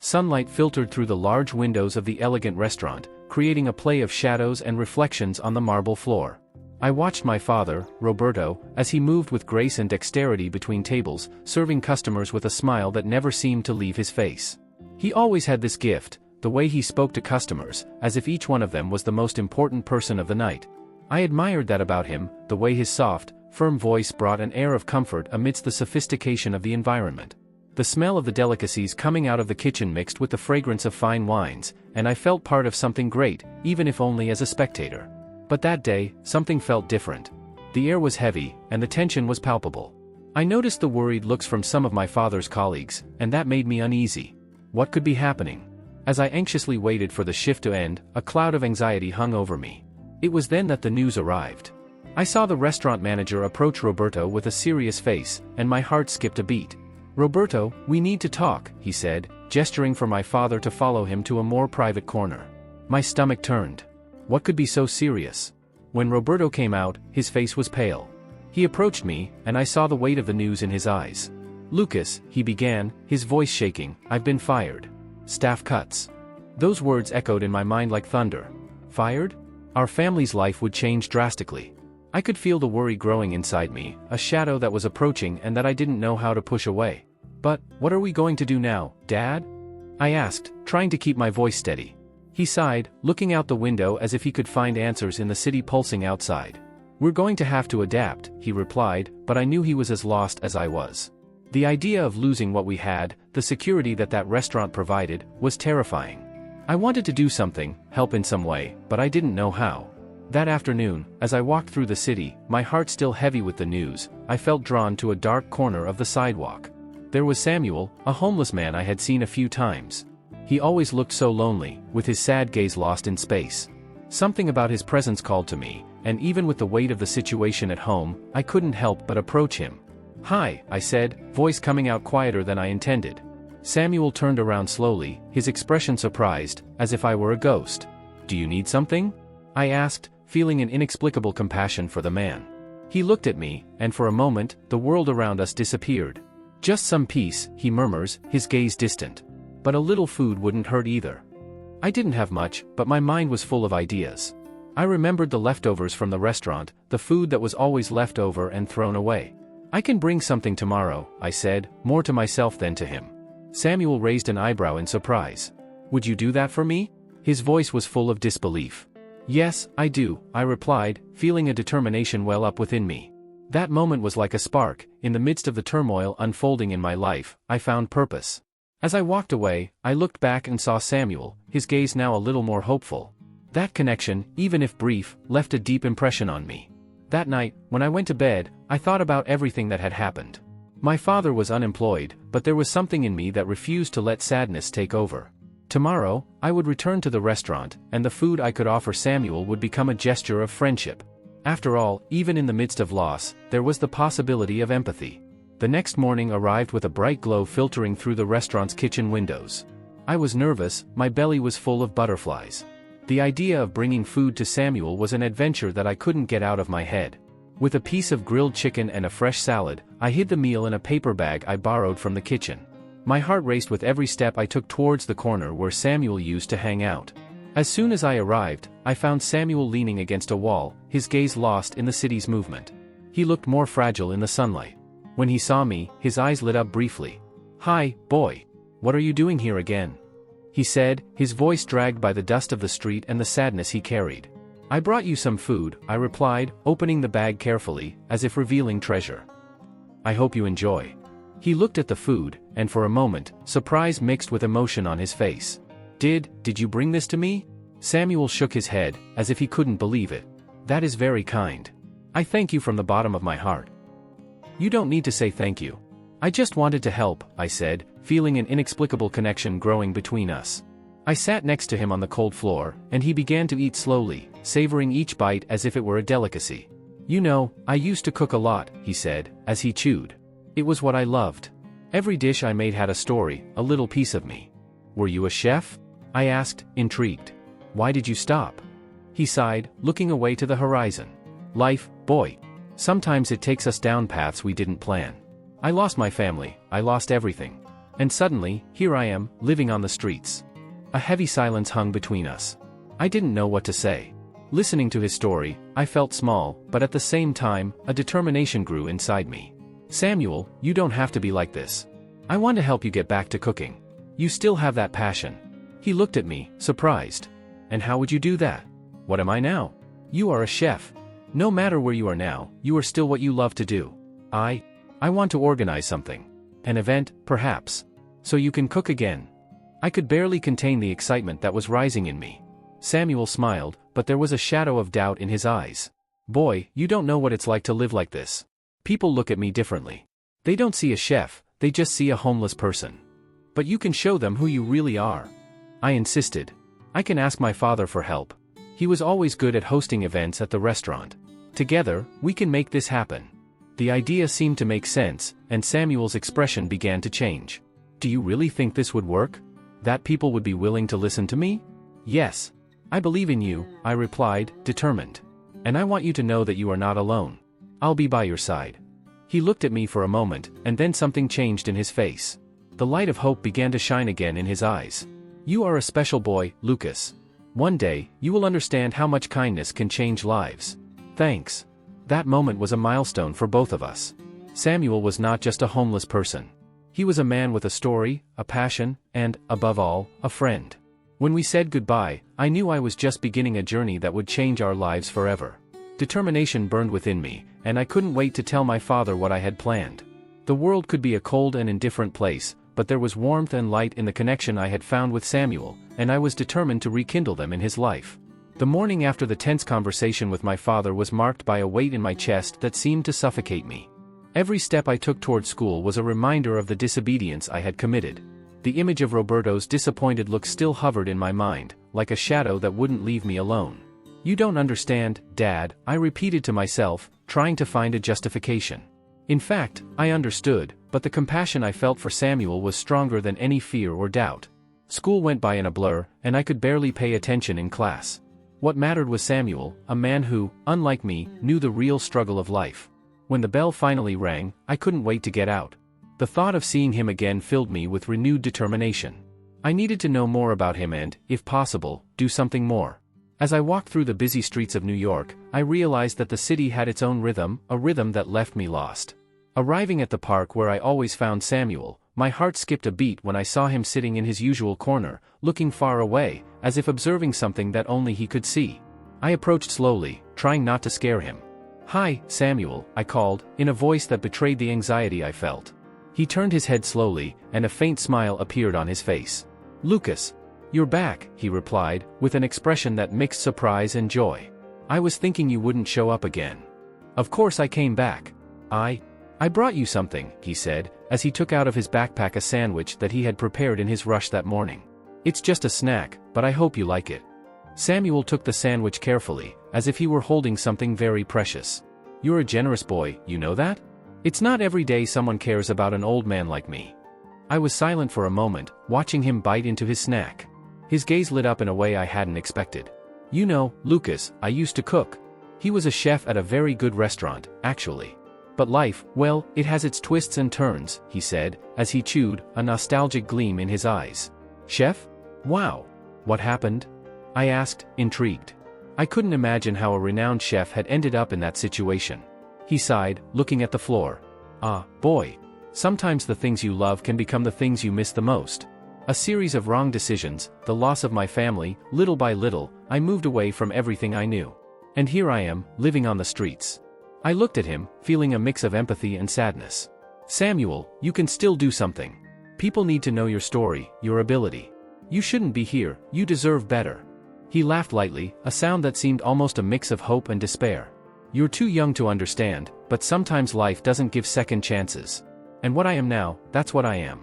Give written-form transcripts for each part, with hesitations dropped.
Sunlight filtered through the large windows of the elegant restaurant, creating a play of shadows and reflections on the marble floor. I watched my father, Roberto, as he moved with grace and dexterity between tables, serving customers with a smile that never seemed to leave his face. He always had this gift, the way he spoke to customers, as if each one of them was the most important person of the night. I admired that about him, the way his soft, firm voice brought an air of comfort amidst the sophistication of the environment. The smell of the delicacies coming out of the kitchen mixed with the fragrance of fine wines, and I felt part of something great, even if only as a spectator. But that day, something felt different. The air was heavy, and the tension was palpable. I noticed the worried looks from some of my father's colleagues, and that made me uneasy. What could be happening? As I anxiously waited for the shift to end, a cloud of anxiety hung over me. It was then that the news arrived. I saw the restaurant manager approach Roberto with a serious face, and my heart skipped a beat. "Roberto, we need to talk," he said, gesturing for my father to follow him to a more private corner. My stomach turned. What could be so serious? When Roberto came out, his face was pale. He approached me, and I saw the weight of the news in his eyes. "Lucas," he began, his voice shaking, "I've been fired. Staff cuts." Those words echoed in my mind like thunder. Fired? Our family's life would change drastically. I could feel the worry growing inside me, a shadow that was approaching and that I didn't know how to push away. "But, what are we going to do now, Dad?" I asked, trying to keep my voice steady. He sighed, looking out the window as if he could find answers in the city pulsing outside. "We're going to have to adapt," he replied, but I knew he was as lost as I was. The idea of losing what we had, the security that restaurant provided, was terrifying. I wanted to do something, help in some way, but I didn't know how. That afternoon, as I walked through the city, my heart still heavy with the news, I felt drawn to a dark corner of the sidewalk. There was Samuel, a homeless man I had seen a few times. He always looked so lonely, with his sad gaze lost in space. Something about his presence called to me, and even with the weight of the situation at home, I couldn't help but approach him. "Hi," I said, voice coming out quieter than I intended. Samuel turned around slowly, his expression surprised, as if I were a ghost. "Do you need something?" I asked, feeling an inexplicable compassion for the man. He looked at me, and for a moment, the world around us disappeared. "Just some peace," he murmurs, his gaze distant. "But a little food wouldn't hurt either." I didn't have much, but my mind was full of ideas. I remembered the leftovers from the restaurant, the food that was always left over and thrown away. "I can bring something tomorrow," I said, more to myself than to him. Samuel raised an eyebrow in surprise. "Would you do that for me?" His voice was full of disbelief. "Yes, I do," I replied, feeling a determination well up within me. That moment was like a spark. In the midst of the turmoil unfolding in my life, I found purpose. As I walked away, I looked back and saw Samuel, his gaze now a little more hopeful. That connection, even if brief, left a deep impression on me. That night, when I went to bed, I thought about everything that had happened. My father was unemployed, but there was something in me that refused to let sadness take over. Tomorrow, I would return to the restaurant, and the food I could offer Samuel would become a gesture of friendship. After all, even in the midst of loss, there was the possibility of empathy. The next morning arrived with a bright glow filtering through the restaurant's kitchen windows. I was nervous, my belly was full of butterflies. The idea of bringing food to Samuel was an adventure that I couldn't get out of my head. With a piece of grilled chicken and a fresh salad, I hid the meal in a paper bag I borrowed from the kitchen. My heart raced with every step I took towards the corner where Samuel used to hang out. As soon as I arrived, I found Samuel leaning against a wall, his gaze lost in the city's movement. He looked more fragile in the sunlight. When he saw me, his eyes lit up briefly. "Hi, boy. What are you doing here again?" he said, his voice dragged by the dust of the street and the sadness he carried. "I brought you some food," I replied, opening the bag carefully, as if revealing treasure. "I hope you enjoy." He looked at the food, and for a moment, surprise mixed with emotion on his face. Did you bring this to me?" Samuel shook his head, as if he couldn't believe it. "That is very kind. I thank you from the bottom of my heart." "You don't need to say thank you. I just wanted to help," I said, feeling an inexplicable connection growing between us. I sat next to him on the cold floor, and he began to eat slowly, savoring each bite as if it were a delicacy. "You know, I used to cook a lot," he said, as he chewed. "It was what I loved. Every dish I made had a story, a little piece of me." "Were you a chef?" I asked, intrigued. "Why did you stop?" He sighed, looking away to the horizon. "Life, boy. Sometimes it takes us down paths we didn't plan. I lost my family, I lost everything. And suddenly, here I am, living on the streets. A heavy silence hung between us. I didn't know what to say. Listening to his story, I felt small, but at the same time, a determination grew inside me. Samuel, you don't have to be like this. I want to help you get back to cooking. You still have that passion. He looked at me, surprised. And how would you do that? What am I now? You are a chef. No matter where you are now, you are still what you love to do. I want to organize something. An event, perhaps. So you can cook again. I could barely contain the excitement that was rising in me. Samuel smiled, but there was a shadow of doubt in his eyes. Boy, you don't know what it's like to live like this. People look at me differently. They don't see a chef, they just see a homeless person. But you can show them who you really are. I insisted. I can ask my father for help. He was always good at hosting events at the restaurant. Together, we can make this happen. The idea seemed to make sense, and Samuel's expression began to change. Do you really think this would work? That people would be willing to listen to me? Yes. I believe in you, I replied, determined. And I want you to know that you are not alone. I'll be by your side. He looked at me for a moment, and then something changed in his face. The light of hope began to shine again in his eyes. You are a special boy, Lucas. One day, you will understand how much kindness can change lives. Thanks. That moment was a milestone for both of us. Samuel was not just a homeless person. He was a man with a story, a passion, and, above all, a friend. When we said goodbye, I knew I was just beginning a journey that would change our lives forever. Determination burned within me, and I couldn't wait to tell my father what I had planned. The world could be a cold and indifferent place, but there was warmth and light in the connection I had found with Samuel, and I was determined to rekindle them in his life. The morning after the tense conversation with my father was marked by a weight in my chest that seemed to suffocate me. Every step I took toward school was a reminder of the disobedience I had committed. The image of Roberto's disappointed look still hovered in my mind, like a shadow that wouldn't leave me alone. You don't understand, Dad, I repeated to myself, trying to find a justification. In fact, I understood, but the compassion I felt for Samuel was stronger than any fear or doubt. School went by in a blur, and I could barely pay attention in class. What mattered was Samuel, a man who, unlike me, knew the real struggle of life. When the bell finally rang, I couldn't wait to get out. The thought of seeing him again filled me with renewed determination. I needed to know more about him and, if possible, do something more. As I walked through the busy streets of New York, I realized that the city had its own rhythm, a rhythm that left me lost. Arriving at the park where I always found Samuel, my heart skipped a beat when I saw him sitting in his usual corner, looking far away, as if observing something that only he could see. I approached slowly, trying not to scare him. "Hi, Samuel," I called, in a voice that betrayed the anxiety I felt. He turned his head slowly, and a faint smile appeared on his face. "Lucas. You're back," he replied, with an expression that mixed surprise and joy. "I was thinking you wouldn't show up again." "Of course I came back. I brought you something," he said, as he took out of his backpack a sandwich that he had prepared in his rush that morning. "It's just a snack, but I hope you like it." Samuel took the sandwich carefully, as if he were holding something very precious. "You're a generous boy, you know that? It's not every day someone cares about an old man like me." I was silent for a moment, watching him bite into his snack. His gaze lit up in a way I hadn't expected. "You know, Lucas, I used to cook." He was a chef at a very good restaurant, actually. "But life, well, it has its twists and turns," he said, as he chewed, a nostalgic gleam in his eyes. "Chef? Wow. What happened?" I asked, intrigued. I couldn't imagine how a renowned chef had ended up in that situation. He sighed, looking at the floor. "Ah, boy. Sometimes the things you love can become the things you miss the most." A series of wrong decisions, the loss of my family, little by little, I moved away from everything I knew. And here I am, living on the streets. I looked at him, feeling a mix of empathy and sadness. "Samuel, you can still do something. People need to know your story, your ability. You shouldn't be here, you deserve better." He laughed lightly, a sound that seemed almost a mix of hope and despair. "You're too young to understand, but sometimes life doesn't give second chances. And what I am now, that's what I am.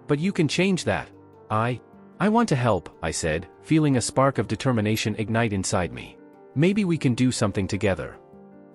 But you can change that." I want to help," I said, feeling a spark of determination ignite inside me. "Maybe we can do something together."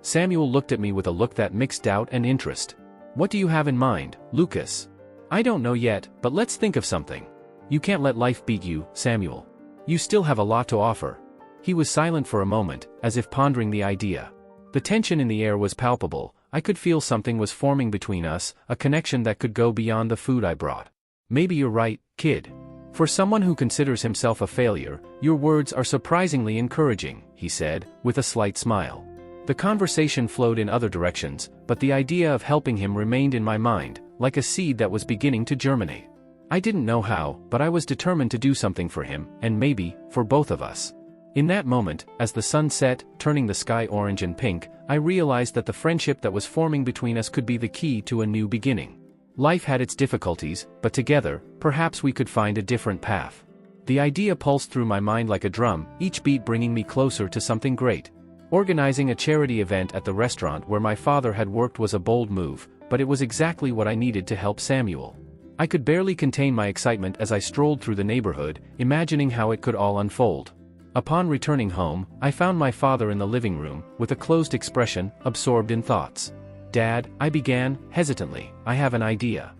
Samuel looked at me with a look that mixed doubt and interest. "What do you have in mind, Lucas?" "I don't know yet, but let's think of something. You can't let life beat you, Samuel. You still have a lot to offer." He was silent for a moment, as if pondering the idea. The tension in the air was palpable. I could feel something was forming between us, a connection that could go beyond the food I brought. Maybe you're right, kid. For someone who considers himself a failure, your words are surprisingly encouraging, he said, with a slight smile. The conversation flowed in other directions, but the idea of helping him remained in my mind, like a seed that was beginning to germinate. I didn't know how, but I was determined to do something for him, and maybe, for both of us. In that moment, as the sun set, turning the sky orange and pink, I realized that the friendship that was forming between us could be the key to a new beginning. Life had its difficulties, but together, perhaps we could find a different path. The idea pulsed through my mind like a drum, each beat bringing me closer to something great. Organizing a charity event at the restaurant where my father had worked was a bold move, but it was exactly what I needed to help Samuel. I could barely contain my excitement as I strolled through the neighborhood, imagining how it could all unfold. Upon returning home, I found my father in the living room, with a closed expression, absorbed in thoughts. "Dad," I began, hesitantly, "I have an idea."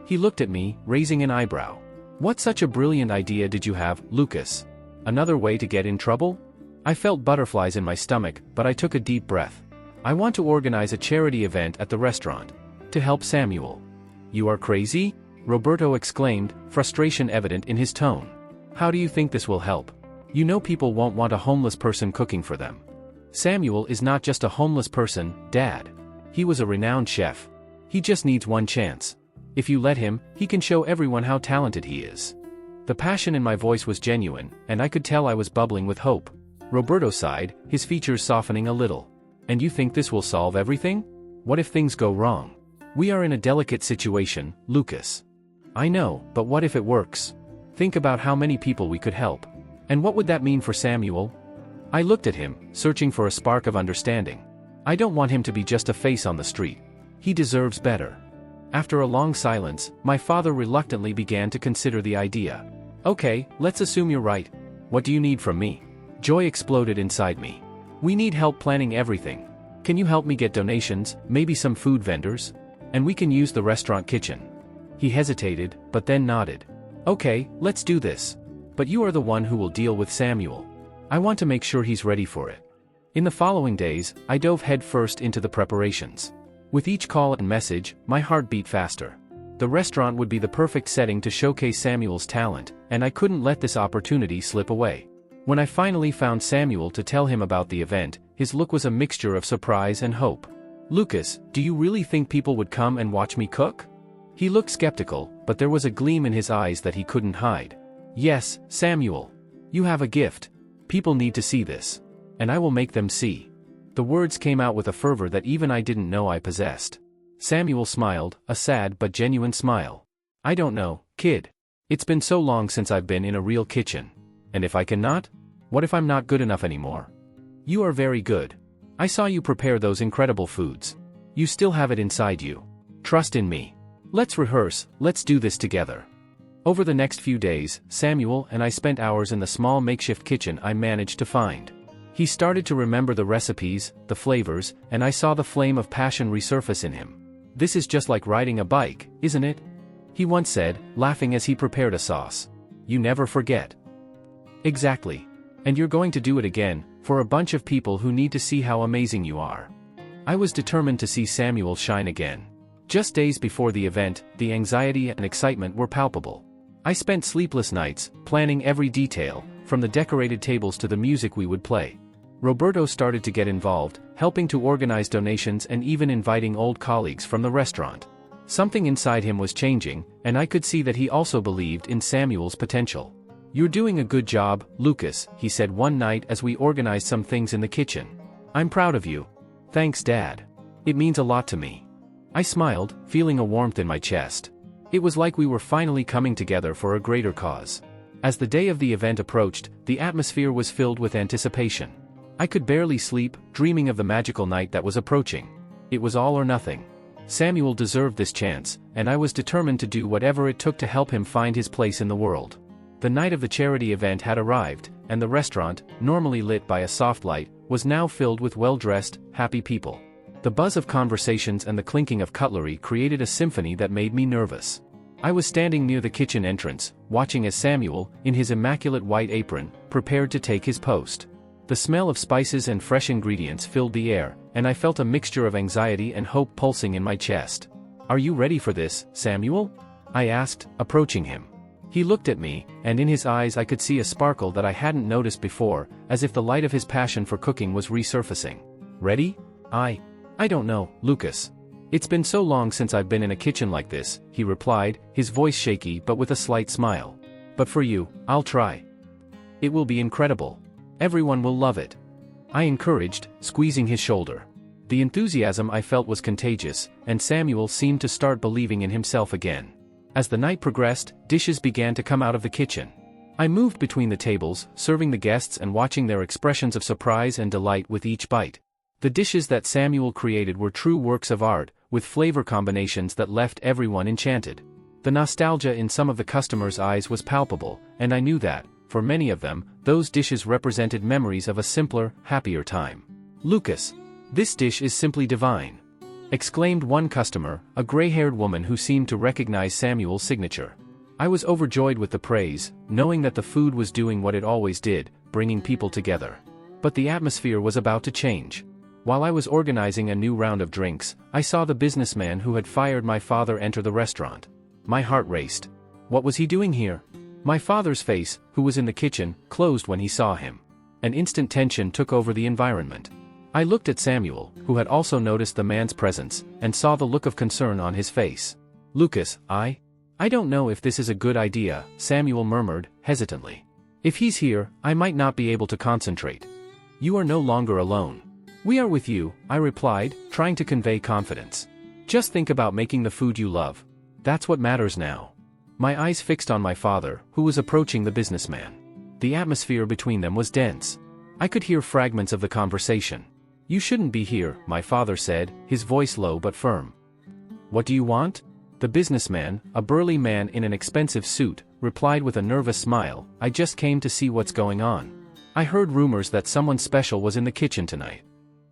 He looked at me, raising an eyebrow. "What such a brilliant idea did you have, Lucas? Another way to get in trouble?" I felt butterflies in my stomach, but I took a deep breath. "I want to organize a charity event at the restaurant. To help Samuel." "You are crazy?" Roberto exclaimed, frustration evident in his tone. "How do you think this will help? You know people won't want a homeless person cooking for them." "Samuel is not just a homeless person, Dad. He was a renowned chef. He just needs one chance. If you let him, he can show everyone how talented he is." The passion in my voice was genuine, and I could tell I was bubbling with hope. Roberto sighed, his features softening a little. "And you think this will solve everything? What if things go wrong? We are in a delicate situation, Lucas." "I know, but what if it works? Think about how many people we could help. And what would that mean for Samuel?" I looked at him, searching for a spark of understanding. "I don't want him to be just a face on the street. He deserves better." After a long silence, my father reluctantly began to consider the idea. "Okay, let's assume you're right. What do you need from me?" Joy exploded inside me. "We need help planning everything. Can you help me get donations, maybe some food vendors? And we can use the restaurant kitchen." He hesitated, but then nodded. "Okay, let's do this. But you are the one who will deal with Samuel. I want to make sure he's ready for it." In the following days, I dove headfirst into the preparations. With each call and message, my heart beat faster. The restaurant would be the perfect setting to showcase Samuel's talent, and I couldn't let this opportunity slip away. When I finally found Samuel to tell him about the event, his look was a mixture of surprise and hope. "Lucas, do you really think people would come and watch me cook?" He looked skeptical, but there was a gleam in his eyes that he couldn't hide. "Yes, Samuel. You have a gift. People need to see this. And I will make them see." The words came out with a fervor that even I didn't know I possessed. Samuel smiled, a sad but genuine smile. "I don't know, kid. It's been so long since I've been in a real kitchen. And if I cannot? What if I'm not good enough anymore? You are very good. I saw you prepare those incredible foods. You still have it inside you. Trust in me. Let's rehearse, let's do this together." Over the next few days, Samuel and I spent hours in the small makeshift kitchen I managed to find. He started to remember the recipes, the flavors, and I saw the flame of passion resurface in him. "This is just like riding a bike, isn't it?" he once said, laughing as he prepared a sauce. "You never forget." "Exactly. And you're going to do it again, for a bunch of people who need to see how amazing you are." I was determined to see Samuel shine again. Just days before the event, the anxiety and excitement were palpable. I spent sleepless nights, planning every detail, from the decorated tables to the music we would play. Roberto started to get involved, helping to organize donations and even inviting old colleagues from the restaurant. Something inside him was changing, and I could see that he also believed in Samuel's potential. "You're doing a good job, Lucas," he said one night as we organized some things in the kitchen. "I'm proud of you." "Thanks, Dad. It means a lot to me." I smiled, feeling a warmth in my chest. It was like we were finally coming together for a greater cause. As the day of the event approached, the atmosphere was filled with anticipation. I could barely sleep, dreaming of the magical night that was approaching. It was all or nothing. Samuel deserved this chance, and I was determined to do whatever it took to help him find his place in the world. The night of the charity event had arrived, and the restaurant, normally lit by a soft light, was now filled with well-dressed, happy people. The buzz of conversations and the clinking of cutlery created a symphony that made me nervous. I was standing near the kitchen entrance, watching as Samuel, in his immaculate white apron, prepared to take his post. The smell of spices and fresh ingredients filled the air, and I felt a mixture of anxiety and hope pulsing in my chest. "Are you ready for this, Samuel?" I asked, approaching him. He looked at me, and in his eyes I could see a sparkle that I hadn't noticed before, as if the light of his passion for cooking was resurfacing. Ready? I don't know, Lucas. It's been so long since I've been in a kitchen like this, he replied, his voice shaky but with a slight smile. But for you, I'll try. It will be incredible. Everyone will love it. I encouraged, squeezing his shoulder. The enthusiasm I felt was contagious, and Samuel seemed to start believing in himself again. As the night progressed, dishes began to come out of the kitchen. I moved between the tables, serving the guests and watching their expressions of surprise and delight with each bite. The dishes that Samuel created were true works of art, with flavor combinations that left everyone enchanted. The nostalgia in some of the customers' eyes was palpable, and I knew that, for many of them, those dishes represented memories of a simpler, happier time. "Lucas, this dish is simply divine," exclaimed one customer, a gray-haired woman who seemed to recognize Samuel's signature. I was overjoyed with the praise, knowing that the food was doing what it always did, bringing people together. But the atmosphere was about to change. While I was organizing a new round of drinks, I saw the businessman who had fired my father enter the restaurant. My heart raced. What was he doing here? My father's face, who was in the kitchen, closed when he saw him. An instant tension took over the environment. I looked at Samuel, who had also noticed the man's presence, and saw the look of concern on his face. "Lucas, I don't know if this is a good idea," Samuel murmured, hesitantly. "If he's here, I might not be able to concentrate." "You are no longer alone. We are with you," I replied, trying to convey confidence. "Just think about making the food you love. That's what matters now." My eyes fixed on my father, who was approaching the businessman. The atmosphere between them was dense. I could hear fragments of the conversation. "You shouldn't be here," my father said, his voice low but firm. "What do you want?" The businessman, a burly man in an expensive suit, replied with a nervous smile, "I just came to see what's going on. I heard rumors that someone special was in the kitchen tonight."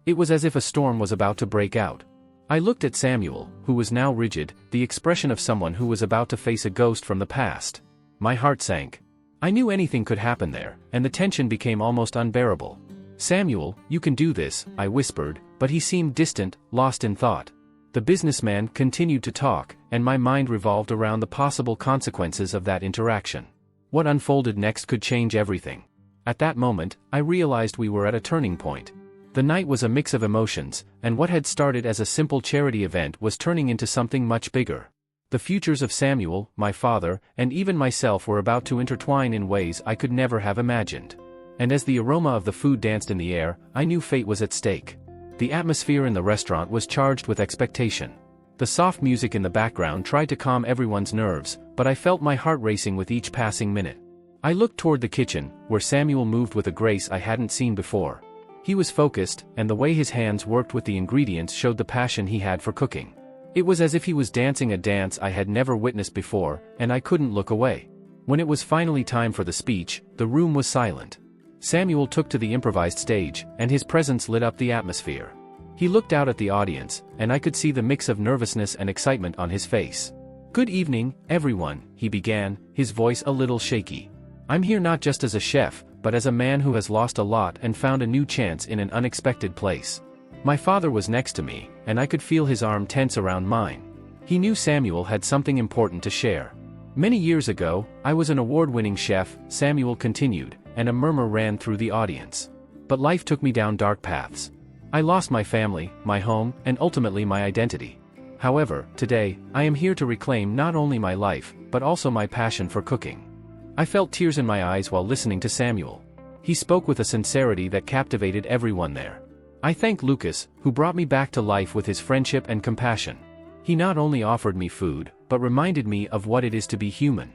It was as if a storm was about to break out. I looked at Samuel, who was now rigid, the expression of someone who was about to face a ghost from the past. My heart sank. I knew anything could happen there, and the tension became almost unbearable. "Samuel, you can do this," I whispered, but he seemed distant, lost in thought. The businessman continued to talk, and my mind revolved around the possible consequences of that interaction. What unfolded next could change everything. At that moment, I realized we were at a turning point. The night was a mix of emotions, and what had started as a simple charity event was turning into something much bigger. The futures of Samuel, my father, and even myself were about to intertwine in ways I could never have imagined. And as the aroma of the food danced in the air, I knew fate was at stake. The atmosphere in the restaurant was charged with expectation. The soft music in the background tried to calm everyone's nerves, but I felt my heart racing with each passing minute. I looked toward the kitchen, where Samuel moved with a grace I hadn't seen before. He was focused, and the way his hands worked with the ingredients showed the passion he had for cooking. It was as if he was dancing a dance I had never witnessed before, and I couldn't look away. When it was finally time for the speech, the room was silent. Samuel took to the improvised stage, and his presence lit up the atmosphere. He looked out at the audience, and I could see the mix of nervousness and excitement on his face. "Good evening, everyone," he began, his voice a little shaky. "I'm here not just as a chef, but as a man who has lost a lot and found a new chance in an unexpected place." My father was next to me, and I could feel his arm tense around mine. He knew Samuel had something important to share. "Many years ago, I was an award-winning chef," Samuel continued, and a murmur ran through the audience. "But life took me down dark paths. I lost my family, my home, and ultimately my identity. However, today, I am here to reclaim not only my life, but also my passion for cooking." I felt tears in my eyes while listening to Samuel. He spoke with a sincerity that captivated everyone there. I thank Lucas, who brought me back to life with his friendship and compassion. He not only offered me food, but reminded me of what it is to be human.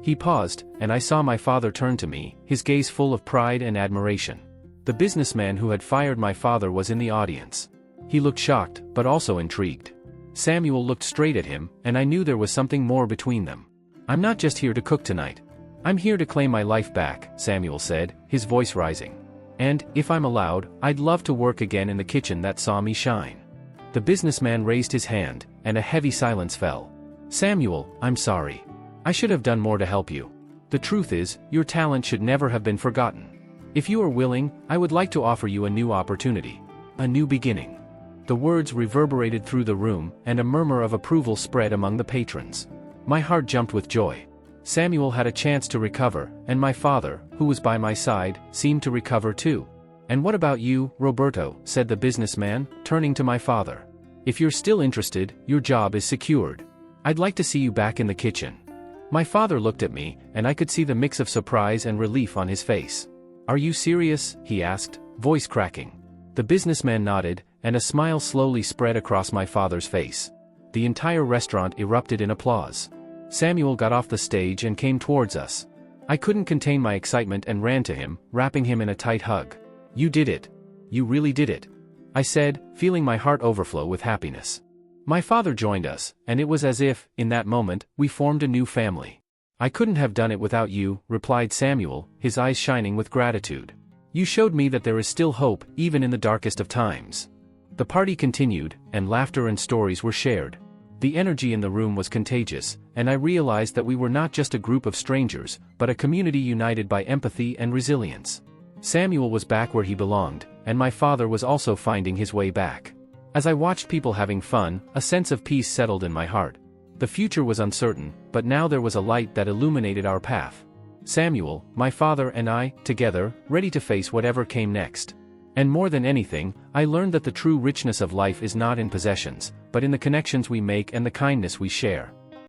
He paused, and I saw my father turn to me, his gaze full of pride and admiration. The businessman who had fired my father was in the audience. He looked shocked, but also intrigued. Samuel looked straight at him, and I knew there was something more between them. "I'm not just here to cook tonight. I'm here to claim my life back," Samuel said, his voice rising. "And, if I'm allowed, I'd love to work again in the kitchen that saw me shine." The businessman raised his hand, and a heavy silence fell. "Samuel, I'm sorry. I should have done more to help you. The truth is, your talent should never have been forgotten. If you are willing, I would like to offer you a new opportunity. A new beginning." The words reverberated through the room, and a murmur of approval spread among the patrons. My heart jumped with joy. Samuel had a chance to recover, and my father, who was by my side, seemed to recover too. "And what about you, Roberto?" said the businessman, turning to my father. "If you're still interested, your job is secured. I'd like to see you back in the kitchen." My father looked at me, and I could see the mix of surprise and relief on his face. "Are you serious?" he asked, voice cracking. The businessman nodded, and a smile slowly spread across my father's face. The entire restaurant erupted in applause. Samuel got off the stage and came towards us. I couldn't contain my excitement and ran to him, wrapping him in a tight hug. "You did it. You really did it," I said, feeling my heart overflow with happiness. My father joined us, and it was as if, in that moment, we formed a new family. "I couldn't have done it without you," replied Samuel, his eyes shining with gratitude. "You showed me that there is still hope, even in the darkest of times." The party continued, and laughter and stories were shared. The energy in the room was contagious, and I realized that we were not just a group of strangers, but a community united by empathy and resilience. Samuel was back where he belonged, and my father was also finding his way back. As I watched people having fun, a sense of peace settled in my heart. The future was uncertain, but now there was a light that illuminated our path. Samuel, my father and I, together, ready to face whatever came next. And more than anything, I learned that the true richness of life is not in possessions, but in the connections we make and the kindness we share.